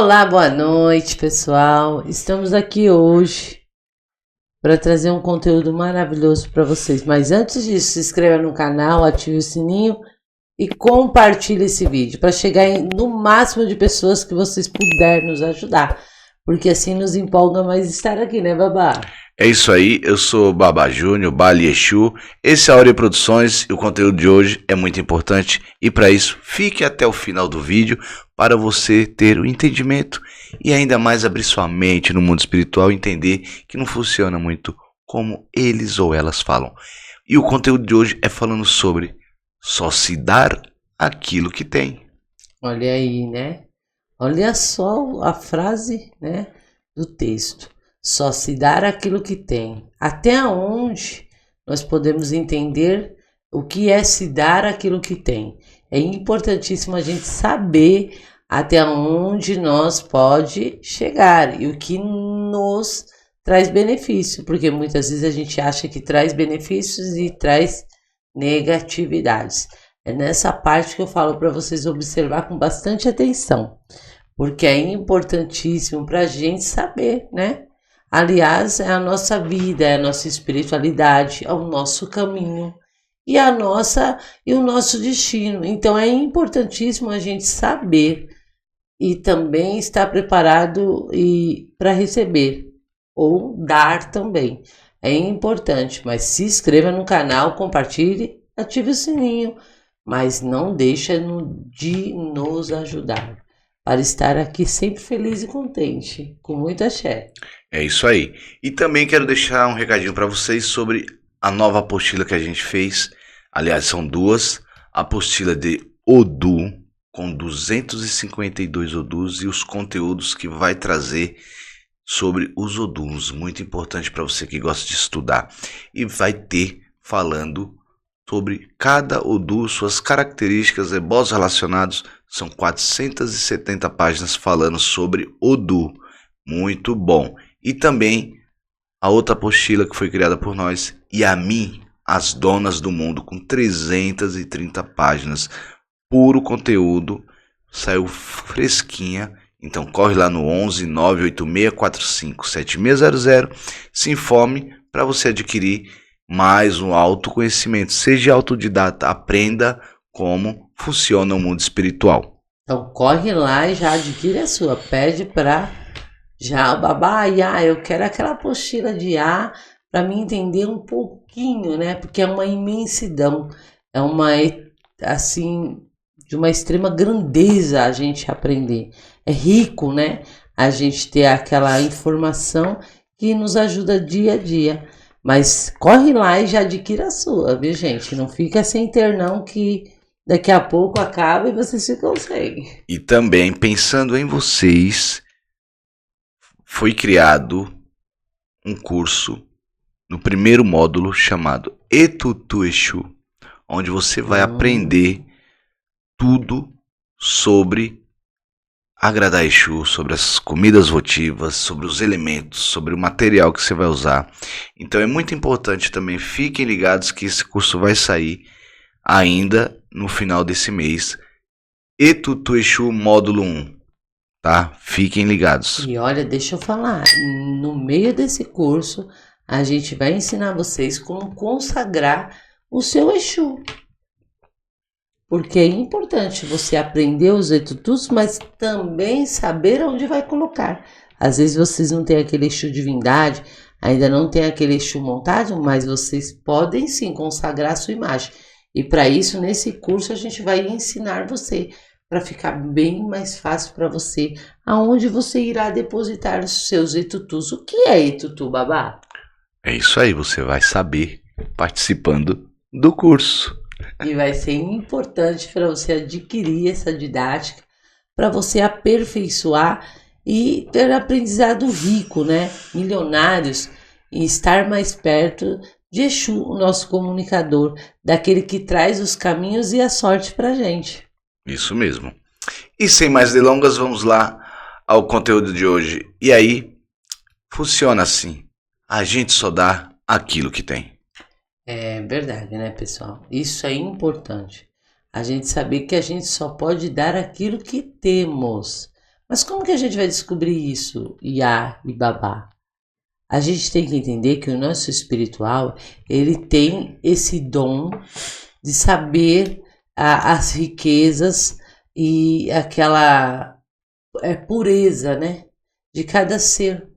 Olá, boa noite, pessoal. Estamos aqui hoje para trazer um conteúdo maravilhoso para vocês. Mas antes disso, se inscreva no canal, ative o sininho e compartilhe esse vídeo para chegar no máximo de pessoas que vocês puderem nos ajudar. Porque assim nos empolga mais estar aqui, né, Babá? É isso aí, eu sou Baba Júnior, Bali Exu, esse é a Aurea Produções e o conteúdo de hoje é muito importante e para isso fique até o final do vídeo para você ter o entendimento e ainda mais abrir sua mente no mundo espiritual e entender que não funciona muito como eles ou elas falam. E o conteúdo de hoje é falando sobre só se dar aquilo que tem. Olha aí, né? Olha só a frase, né, do texto. Só se dar aquilo que tem. Até onde nós podemos entender o que é se dar aquilo que tem? É importantíssimo a gente saber até onde nós pode chegar e o que nos traz benefício, porque muitas vezes a gente acha que traz benefícios e traz negatividades. É nessa parte que eu falo para vocês observar com bastante atenção, porque é importantíssimo para a gente saber, né? Aliás, é a nossa vida, é a nossa espiritualidade, é o nosso caminho e o nosso destino. Então é importantíssimo a gente saber e também estar preparado para receber ou dar também. É importante, mas se inscreva no canal, compartilhe, ative o sininho, mas não deixa de nos ajudar para estar aqui sempre feliz e contente, com muita axé. É isso aí. E também quero deixar um recadinho para vocês sobre a nova apostila que a gente fez. Aliás, são duas. A apostila de Odu, com 252 Odus e os conteúdos que vai trazer sobre os Odus. Muito importante para você que gosta de estudar. E vai ter falando sobre cada Odu, suas características, ebós relacionados. São 470 páginas falando sobre Odu. Muito bom. E também a outra apostila que foi criada por nós, Yamin, as Donas do Mundo, com 330 páginas. Puro conteúdo, saiu fresquinha. Então corre lá no 11 98645 7600, se informe para você adquirir mais um autoconhecimento. Seja autodidata, aprenda como funciona o mundo espiritual. Então corre lá e já adquire a sua, pede para já o Babá, eu quero aquela apostila de A para me entender um pouquinho, né? Porque é uma imensidão, é uma, assim, de uma extrema grandeza a gente aprender. É rico, né? A gente ter aquela informação que nos ajuda dia a dia. Mas corre lá e já adquira a sua, viu, gente? Não fica sem ter não, que daqui a pouco acaba e você se consegue. E também, pensando em vocês, foi criado um curso no primeiro módulo chamado Etutu Exu, onde você vai aprender tudo sobre agradar Exu, sobre as comidas votivas, sobre os elementos, sobre o material que você vai usar. Então é muito importante também, fiquem ligados que esse curso vai sair ainda no final desse mês. Etutu Exu módulo 1. Tá? Fiquem ligados. E olha, deixa eu falar, no meio desse curso, a gente vai ensinar vocês como consagrar o seu Exu. Porque é importante você aprender os Etutus, mas também saber onde vai colocar. Às vezes vocês não têm aquele Exu divindade, ainda não tem aquele Exu montado, mas vocês podem sim consagrar a sua imagem. E para isso, nesse curso, a gente vai ensinar você, para ficar bem mais fácil para você, aonde você irá depositar os seus Etutus. O que é Etutu, Babá? É isso aí, você vai saber participando do curso. E vai ser importante para você adquirir essa didática, para você aperfeiçoar e ter aprendizado rico, né? Milionários, e estar mais perto de Exu, o nosso comunicador, daquele que traz os caminhos e a sorte para a gente. Isso mesmo. E sem mais delongas, vamos lá ao conteúdo de hoje. E aí, funciona assim. A gente só dá aquilo que tem. É verdade, né, pessoal? Isso é importante. A gente saber que a gente só pode dar aquilo que temos. Mas como que a gente vai descobrir isso, Iá e Babá? A gente tem que entender que o nosso espiritual, ele tem esse dom de saber as riquezas e aquela pureza, né, de cada ser.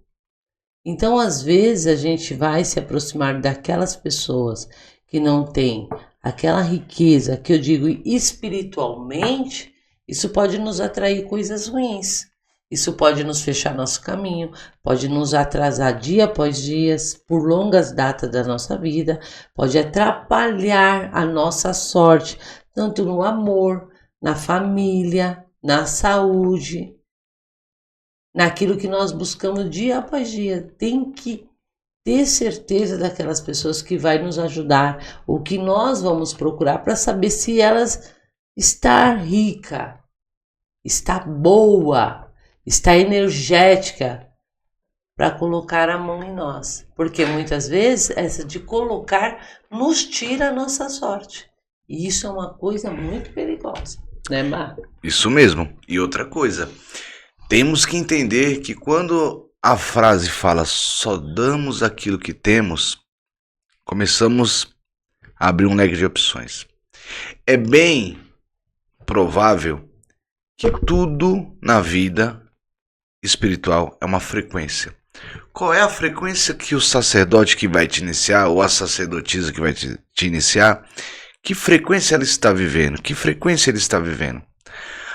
Então, às vezes, a gente vai se aproximar daquelas pessoas que não têm aquela riqueza, que eu digo espiritualmente, isso pode nos atrair coisas ruins. Isso pode nos fechar nosso caminho, pode nos atrasar dia após dia, por longas datas da nossa vida, pode atrapalhar a nossa sorte, tanto no amor, na família, na saúde, naquilo que nós buscamos dia após dia. Tem que ter certeza daquelas pessoas que vai nos ajudar, o que nós vamos procurar para saber se elas está rica, está boa, está energética para colocar a mão em nós. Porque muitas vezes essa de colocar nos tira a nossa sorte. E isso é uma coisa muito perigosa, né, Mar? Isso mesmo. E outra coisa, temos que entender que quando a frase fala só damos aquilo que temos, começamos a abrir um leque de opções. É bem provável que tudo na vida espiritual é uma frequência. Qual é a frequência que o sacerdote que vai te iniciar, ou a sacerdotisa que vai te iniciar, que frequência ela está vivendo? Que frequência ele está vivendo?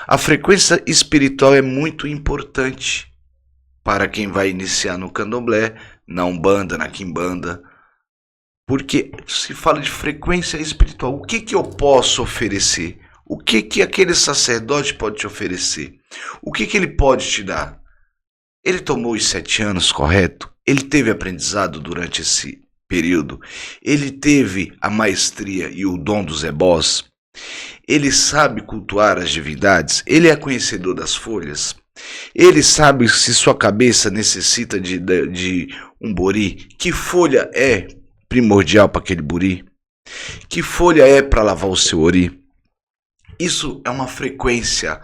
A frequência espiritual é muito importante para quem vai iniciar no candomblé, na umbanda, na quimbanda, porque se fala de frequência espiritual. O que eu posso oferecer? O que aquele sacerdote pode te oferecer? O que ele pode te dar? Ele tomou os 7 anos, correto? Ele teve aprendizado durante esse período? Ele teve a maestria e o dom dos ebós? Ele sabe cultuar as divindades? Ele é conhecedor das folhas? Ele sabe se sua cabeça necessita de um bori? Que folha é primordial para aquele bori? Que folha é para lavar o seu ori? Isso é uma frequência.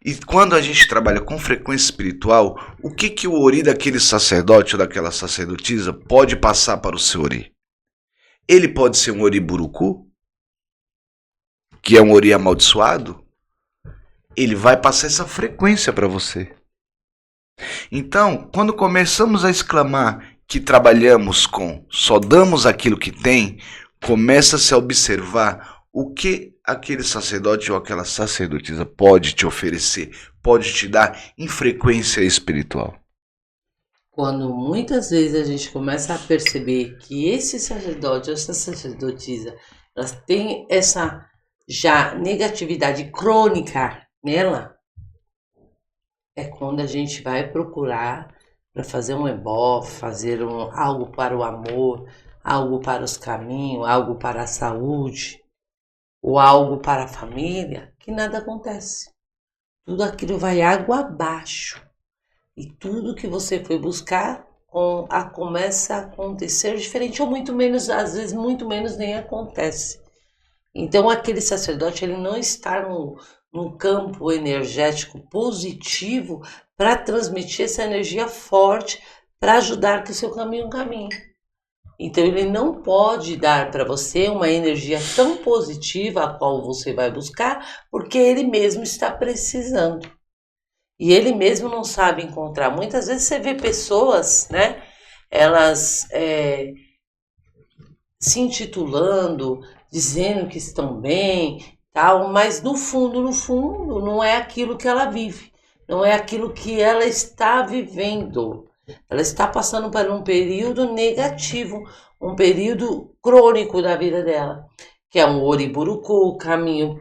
E quando a gente trabalha com frequência espiritual, o que o ori daquele sacerdote ou daquela sacerdotisa pode passar para o seu ori? Ele pode ser um ori burucu, que é um ori amaldiçoado. Ele vai passar essa frequência para você. Então, quando começamos a exclamar que trabalhamos com só damos aquilo que tem, começa-se a observar o que aquele sacerdote ou aquela sacerdotisa pode te oferecer, pode te dar em frequência espiritual. Quando muitas vezes a gente começa a perceber que esse sacerdote ou essa sacerdotisa, elas têm essa já negatividade crônica nela, é quando a gente vai procurar para fazer um ebó, fazer algo para o amor, algo para os caminhos, algo para a saúde, ou algo para a família, que nada acontece. Tudo aquilo vai água abaixo. E tudo que você foi buscar começa a acontecer diferente, ou muito menos, às vezes muito menos nem acontece. Então aquele sacerdote ele não está num campo energético positivo para transmitir essa energia forte para ajudar que o seu caminho caminhe. Então ele não pode dar para você uma energia tão positiva a qual você vai buscar, porque ele mesmo está precisando. E ele mesmo não sabe encontrar. Muitas vezes você vê pessoas, né? Elas se intitulando, dizendo que estão bem, tal, mas no fundo, não é aquilo que ela vive. Não é aquilo que ela está vivendo. Ela está passando por um período negativo, um período crônico da vida dela, que é um oriburucu, um caminho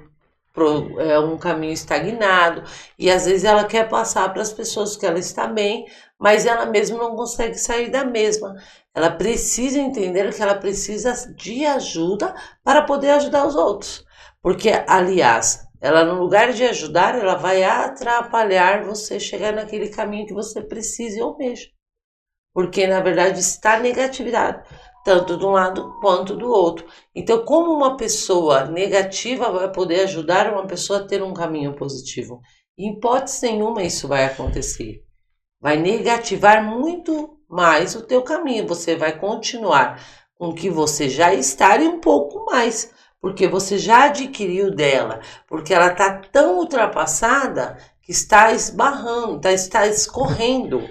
estagnado, e às vezes ela quer passar para as pessoas que ela está bem, mas ela mesma não consegue sair da mesma. Ela precisa entender que ela precisa de ajuda para poder ajudar os outros, porque, aliás, ela no lugar de ajudar, ela vai atrapalhar você chegar naquele caminho que você precisa e almeja. Porque, na verdade, está negatividade, tanto de um lado quanto do outro. Então, como uma pessoa negativa vai poder ajudar uma pessoa a ter um caminho positivo? Em hipótese nenhuma isso vai acontecer. Vai negativar muito mais o teu caminho. Você vai continuar com o que você já está e um pouco mais, porque você já adquiriu dela, porque ela está tão ultrapassada que está esbarrando, está escorrendo,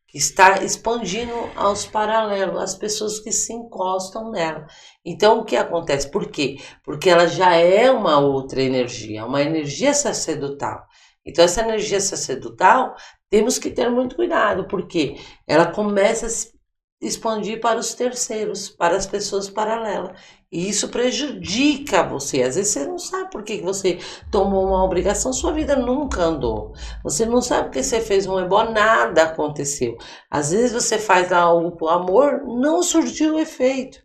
que está expandindo aos paralelos, as pessoas que se encostam nela. Então, o que acontece? Por quê? Porque ela já é uma outra energia, uma energia sacerdotal. Então, essa energia sacerdotal, temos que ter muito cuidado, porque ela começa a se expandir para os terceiros, para as pessoas paralelas. E isso prejudica você. Às vezes você não sabe por que você tomou uma obrigação, sua vida nunca andou. Você não sabe porque você fez um ebó, nada aconteceu. Às vezes você faz algo por amor, não surtiu efeito.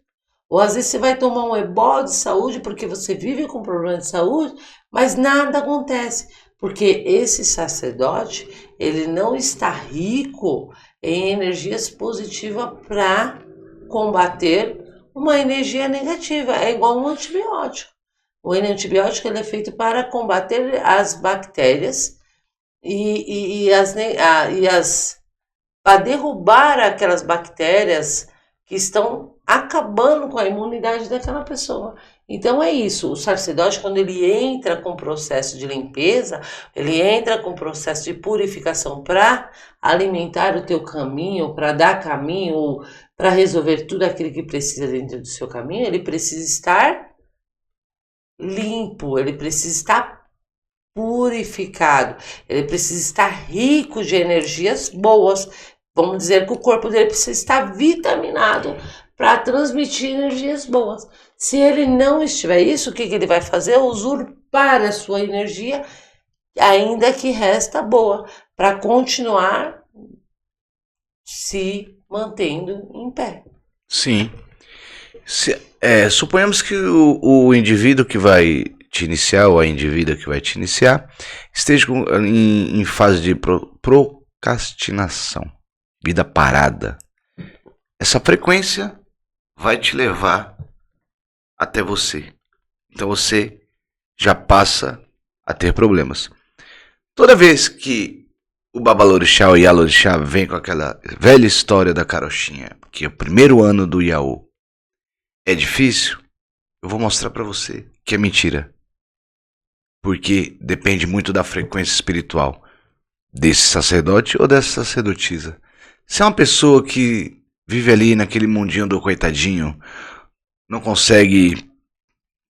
Ou às vezes você vai tomar um ebó de saúde porque você vive com problema de saúde, mas nada acontece. Porque esse sacerdote, ele não está rico em energias positivas para combater uma energia negativa. É igual um antibiótico. O antibiótico ele é feito para combater as bactérias para derrubar aquelas bactérias que estão acabando com a imunidade daquela pessoa. Então é isso, o sacerdote, quando ele entra com o processo de limpeza, ele entra com o processo de purificação para alimentar o teu caminho, para dar caminho, para resolver tudo aquilo que precisa dentro do seu caminho, ele precisa estar limpo, ele precisa estar purificado, ele precisa estar rico de energias boas. Vamos dizer que o corpo dele precisa estar vitaminado para transmitir energias boas. Se ele não estiver isso, o que ele vai fazer? Usurpar a sua energia, ainda que resta boa, para continuar se mantendo em pé. Sim. Suponhamos que o indivíduo que vai te iniciar, ou a indivídua que vai te iniciar, esteja em fase de procrastinação, vida parada. Essa frequência vai te levar até você. Então você já passa a ter problemas. Toda vez que o Babalorixá ou Yalorixá vem com aquela velha história da carochinha, que o primeiro ano do Iaô é difícil, eu vou mostrar para você que é mentira. Porque depende muito da frequência espiritual desse sacerdote ou dessa sacerdotisa. Se é uma pessoa que vive ali naquele mundinho do coitadinho, não consegue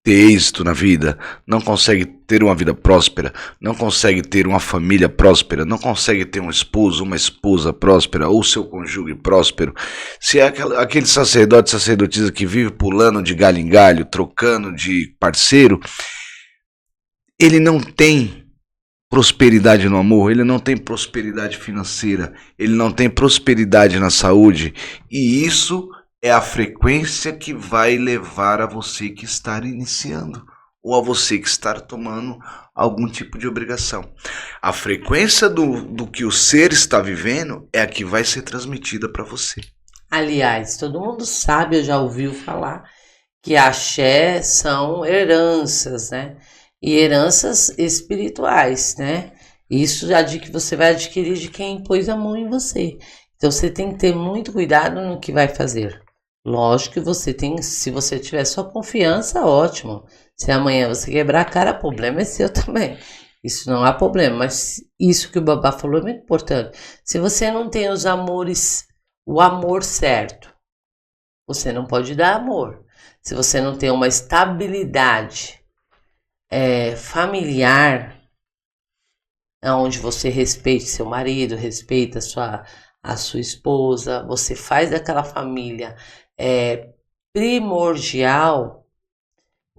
ter êxito na vida, não consegue ter uma vida próspera, não consegue ter uma família próspera, não consegue ter um esposo, uma esposa próspera, ou seu cônjuge próspero, se é aquele sacerdote, sacerdotisa que vive pulando de galho em galho, trocando de parceiro, ele não tem prosperidade no amor, ele não tem prosperidade financeira, ele não tem prosperidade na saúde, e isso é a frequência que vai levar a você que estar iniciando, ou a você que estar tomando algum tipo de obrigação. A frequência do que o ser está vivendo é a que vai ser transmitida para você. Aliás, todo mundo sabe, eu já ouviu falar, que axé são heranças, né? E heranças espirituais, né? Isso já de que você vai adquirir de quem pôs a mão em você. Então você tem que ter muito cuidado no que vai fazer. Lógico que você tem, se você tiver sua confiança, ótimo. Se amanhã você quebrar a cara, o problema é seu também. Isso não há problema, mas isso que o Babá falou é muito importante. Se você não tem os amores, o amor certo, você não pode dar amor. Se você não tem uma estabilidade familiar, onde você respeite seu marido, respeita a sua esposa, você faz daquela família primordial,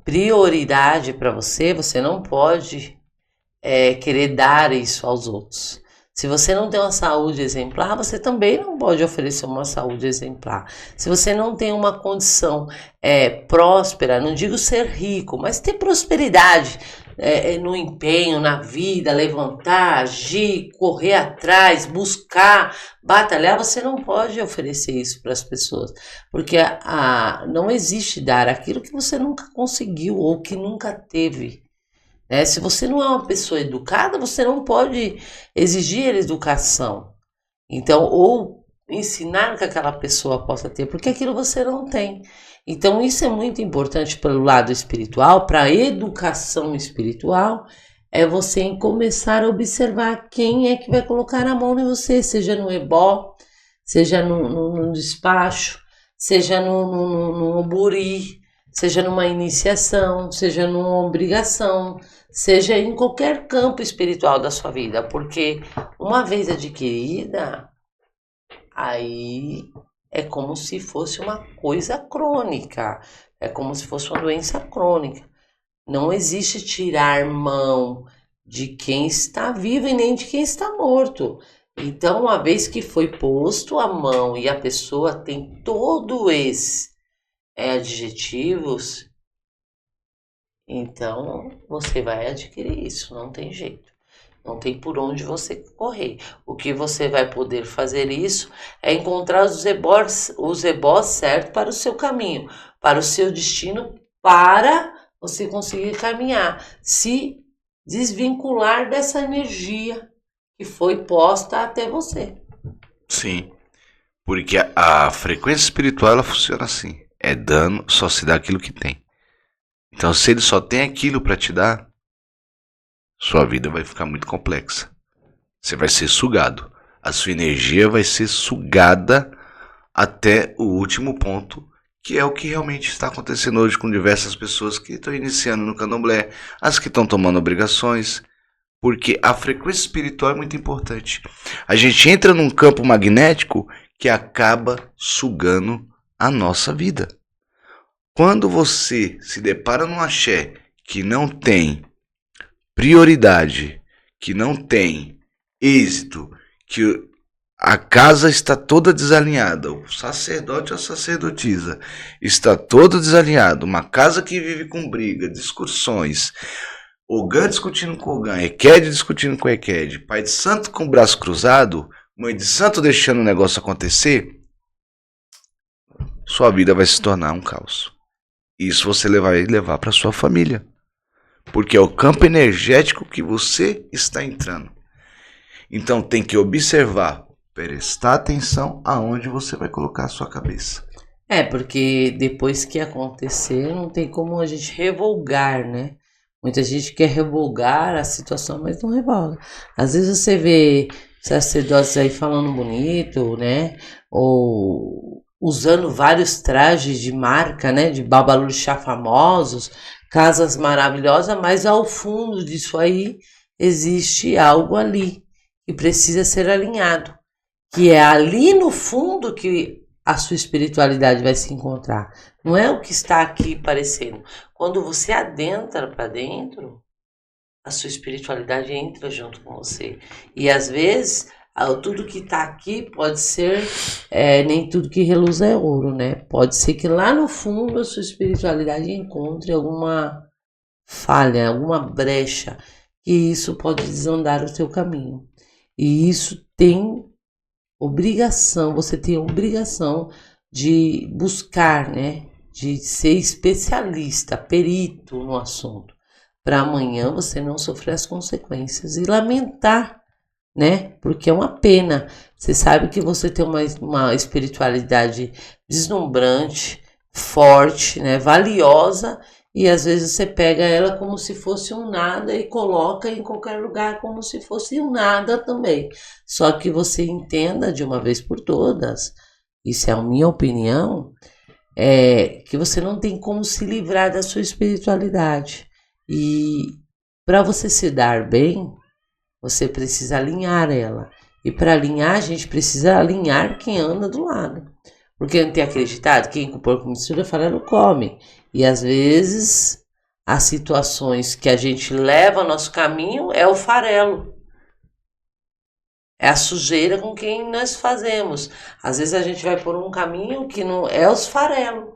prioridade para você, você não pode querer dar isso aos outros. Se você não tem uma saúde exemplar, você também não pode oferecer uma saúde exemplar. Se você não tem uma condição próspera, não digo ser rico, mas ter prosperidade no empenho, na vida, levantar, agir, correr atrás, buscar, batalhar, você não pode oferecer isso para as pessoas. Porque não existe dar aquilo que você nunca conseguiu ou que nunca teve. né? Se você não é uma pessoa educada, você não pode exigir educação. Então, ou ensinar que aquela pessoa possa ter, porque aquilo você não tem. Então, isso é muito importante pelo lado espiritual, para a educação espiritual, é você começar a observar quem é que vai colocar a mão em você, seja no ebó, seja no despacho, seja no oburi, seja numa iniciação, seja numa obrigação, seja em qualquer campo espiritual da sua vida, porque uma vez adquirida, aí é como se fosse uma coisa crônica, é como se fosse uma doença crônica. Não existe tirar mão de quem está vivo e nem de quem está morto. Então, uma vez que foi posto a mão e a pessoa tem todos esses adjetivos, então você vai adquirir isso, não tem jeito. Não tem por onde você correr. O que você vai poder fazer isso é encontrar os ebós certos para o seu caminho, para o seu destino, para você conseguir caminhar, se desvincular dessa energia que foi posta até você. Sim, porque a frequência espiritual ela funciona assim. É dano, só se dá aquilo que tem. Então, se ele só tem aquilo para te dar, sua vida vai ficar muito complexa. Você vai ser sugado. A sua energia vai ser sugada até o último ponto, que é o que realmente está acontecendo hoje com diversas pessoas que estão iniciando no candomblé, as que estão tomando obrigações, porque a frequência espiritual é muito importante. A gente entra num campo magnético que acaba sugando a nossa vida. Quando você se depara num axé que não tem prioridade, que não tem êxito, que a casa está toda desalinhada, o sacerdote ou a sacerdotisa está todo desalinhado, uma casa que vive com briga, discussões, Ogã discutindo com Ogã, Eked discutindo com Eked, pai de santo com o braço cruzado, mãe de santo deixando o negócio acontecer, sua vida vai se tornar um caos. Isso você vai levar para sua família, porque é o campo energético que você está entrando. Então tem que observar, prestar atenção aonde você vai colocar a sua cabeça. Porque depois que acontecer, não tem como a gente revogar, né? Muita gente quer revogar a situação, mas não revoga. Às vezes você vê sacerdotes aí falando bonito, né? Ou usando vários trajes de marca, né? De babalorixá famosos, casas maravilhosas, mas ao fundo disso aí existe algo ali que precisa ser alinhado. Que é ali no fundo que a sua espiritualidade vai se encontrar. Não é o que está aqui parecendo. Quando você adentra para dentro, a sua espiritualidade entra junto com você. E às vezes, tudo que está aqui pode ser, nem tudo que reluz é ouro, né? Pode ser que lá no fundo a sua espiritualidade encontre alguma falha, alguma brecha, e isso pode desandar o seu caminho. E isso tem obrigação, você tem a obrigação de buscar, né? De ser especialista, perito no assunto, para amanhã você não sofrer as consequências e lamentar, né? Porque é uma pena. Você sabe que você tem uma espiritualidade deslumbrante, forte, né? Valiosa, e às vezes você pega ela como se fosse um nada e coloca em qualquer lugar como se fosse um nada também. Só que você entenda de uma vez por todas, isso é a minha opinião, que você não tem como se livrar da sua espiritualidade. E para você se dar bem, você precisa alinhar ela. E para alinhar, a gente precisa alinhar quem anda do lado. Porque não tem acreditado, quem com porco mistura fala não come. E às vezes, as situações que a gente leva ao nosso caminho é o farelo. É a sujeira com quem nós fazemos. Às vezes a gente vai por um caminho que não é os farelos.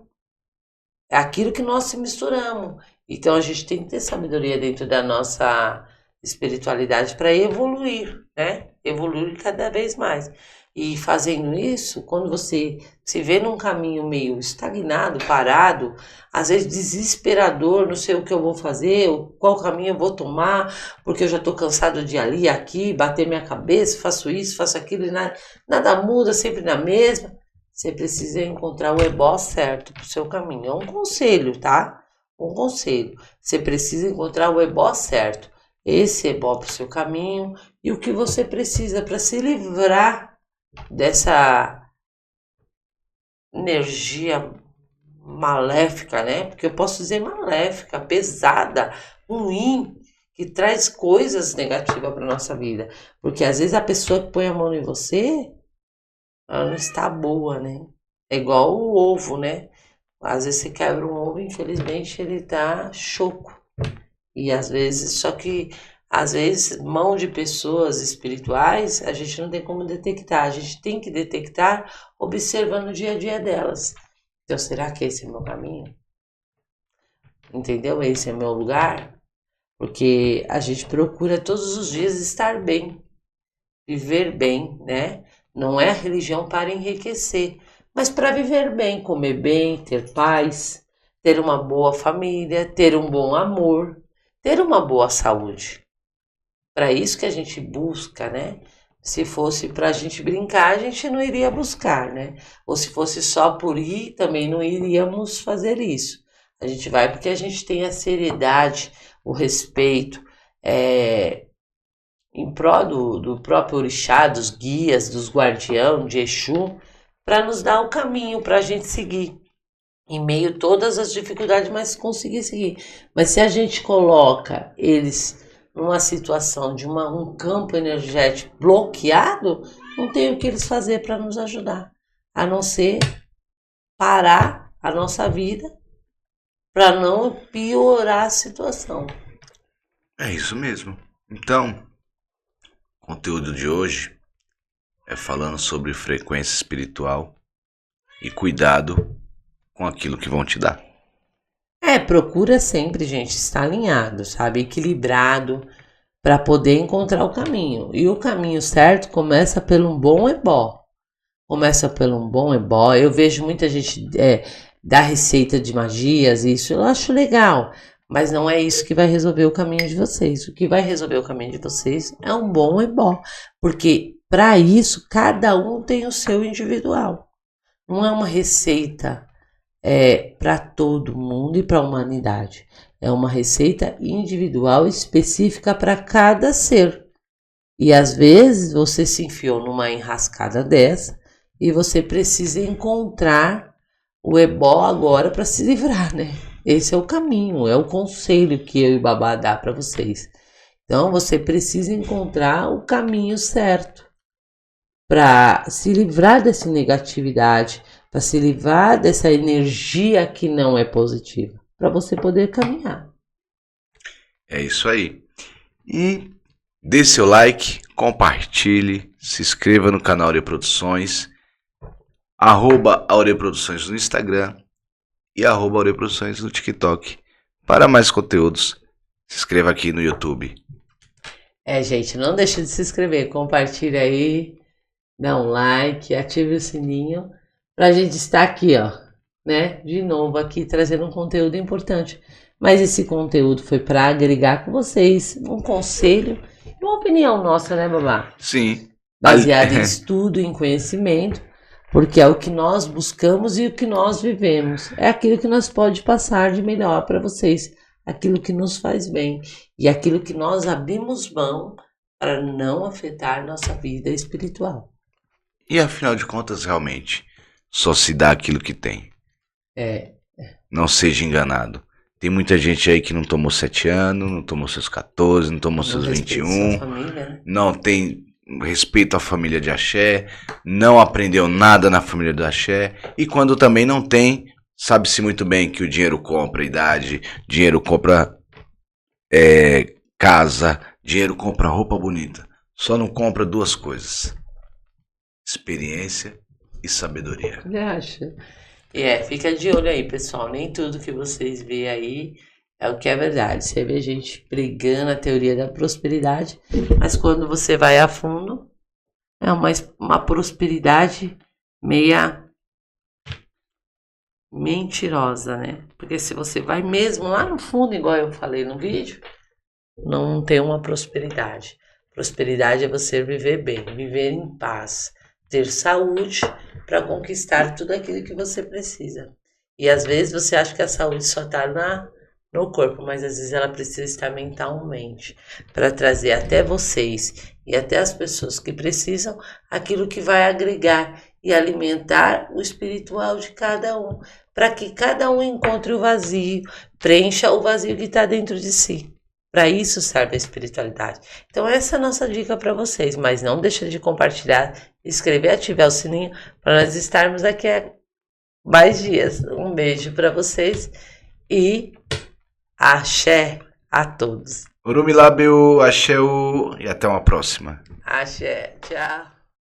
É aquilo que nós se misturamos. Então a gente tem que ter sabedoria dentro da nossa espiritualidade para evoluir, né? Evoluir cada vez mais. E fazendo isso, quando você se vê num caminho meio estagnado, parado, às vezes desesperador, não sei o que eu vou fazer, qual caminho eu vou tomar, porque eu já estou cansado de ir ali, aqui, bater minha cabeça, faço isso, faço aquilo, e nada muda, sempre na mesma. Você precisa encontrar o ebó certo para o seu caminho. É um conselho, tá? Um conselho. Você precisa encontrar o ebó certo. Esse ebó para o seu caminho e o que você precisa para se livrar dessa energia maléfica, né? Porque eu posso dizer maléfica, pesada, ruim, que traz coisas negativas para nossa vida. Porque às vezes a pessoa que põe a mão em você, ela não está boa, né? É igual o ovo, né? Às vezes você quebra um ovo, infelizmente ele tá choco. E às vezes, só que às vezes mão de pessoas espirituais, a gente não tem como detectar. A gente tem que detectar observando o dia a dia delas. Então, será que esse é o meu caminho? Entendeu? Esse é o meu lugar? Porque a gente procura todos os dias estar bem, viver bem, né? Não é a religião para enriquecer, mas para viver bem, comer bem, ter paz, ter uma boa família, ter um bom amor, ter uma boa saúde. Para isso que a gente busca, né? Se fosse para a gente brincar, a gente não iria buscar, né? Ou se fosse só por ir, também não iríamos fazer isso. A gente vai porque a gente tem a seriedade, o respeito, em prol do próprio orixá, dos guias, dos guardiãos, de Exu, para nos dar o caminho para a gente seguir. Em meio a todas as dificuldades, mas conseguir seguir. Mas se a gente coloca eles numa situação de um campo energético bloqueado, não tem o que eles fazer para nos ajudar, a não ser parar a nossa vida para não piorar a situação. É isso mesmo. Então, o conteúdo de hoje é falando sobre frequência espiritual e cuidado com aquilo que vão te dar. Procura sempre, gente, estar alinhado, sabe? Equilibrado para poder encontrar o caminho. E o caminho certo começa pelo um bom ebó. Começa pelo um bom ebó. Eu vejo muita gente dar receita de magias, isso eu acho legal. Mas não é isso que vai resolver o caminho de vocês. O que vai resolver o caminho de vocês é um bom ebó. Porque para isso, cada um tem o seu individual. Não é uma receita para todo mundo e para a humanidade. É uma receita individual específica para cada ser. E às vezes você se enfiou numa enrascada dessa e você precisa encontrar o ebó agora para se livrar, né? Esse é o caminho, é o conselho que eu e Babá dá para vocês. Então você precisa encontrar o caminho certo para se livrar dessa negatividade, para se livrar dessa energia que não é positiva, para você poder caminhar. É isso aí. E dê seu like, compartilhe, se inscreva no canal Aure Produções, @Aure Produções no Instagram e @Aure Produções no TikTok. Para mais conteúdos, se inscreva aqui no YouTube. Gente, não deixe de se inscrever, compartilhe aí, dá um like, ative o sininho, pra gente estar aqui, ó, né? De novo aqui trazendo um conteúdo importante. Mas esse conteúdo foi para agregar com vocês um conselho e uma opinião nossa, né, Babá? Sim. Baseado em estudo, em conhecimento, porque é o que nós buscamos e o que nós vivemos. É aquilo que nós pode passar de melhor para vocês, aquilo que nos faz bem e aquilo que nós abrimos mão para não afetar nossa vida espiritual. E afinal de contas, realmente, só se dá aquilo que tem. Não seja enganado. Tem muita gente aí que não tomou 7 anos, não tomou seus 14, não tomou seus 21, família, né? não tem respeito à família de axé, não aprendeu nada na família do axé, e quando também não tem, sabe-se muito bem que o dinheiro compra idade, dinheiro compra casa, dinheiro compra roupa bonita. Só não compra 2 coisas: experiência e sabedoria. Você acha? Fica de olho aí, pessoal. Nem tudo que vocês veem aí é o que é verdade. Você vê gente pregando a teoria da prosperidade, mas quando você vai a fundo, é uma prosperidade meia mentirosa, né? Porque se você vai mesmo lá no fundo, igual eu falei no vídeo, não tem uma prosperidade. Prosperidade é você viver bem, viver em paz, ter saúde para conquistar tudo aquilo que você precisa. E às vezes você acha que a saúde só está no corpo, mas às vezes ela precisa estar mentalmente, para trazer até vocês e até as pessoas que precisam aquilo que vai agregar e alimentar o espiritual de cada um, para que cada um encontre o vazio, preencha o vazio que está dentro de si. Para isso serve a espiritualidade. Então essa é a nossa dica para vocês, mas não deixa de compartilhar, inscrever e ativar o sininho para nós estarmos aqui a mais dias. Um beijo para vocês e axé a todos. Orumilabeu, axéu e até uma próxima. Axé, tchau.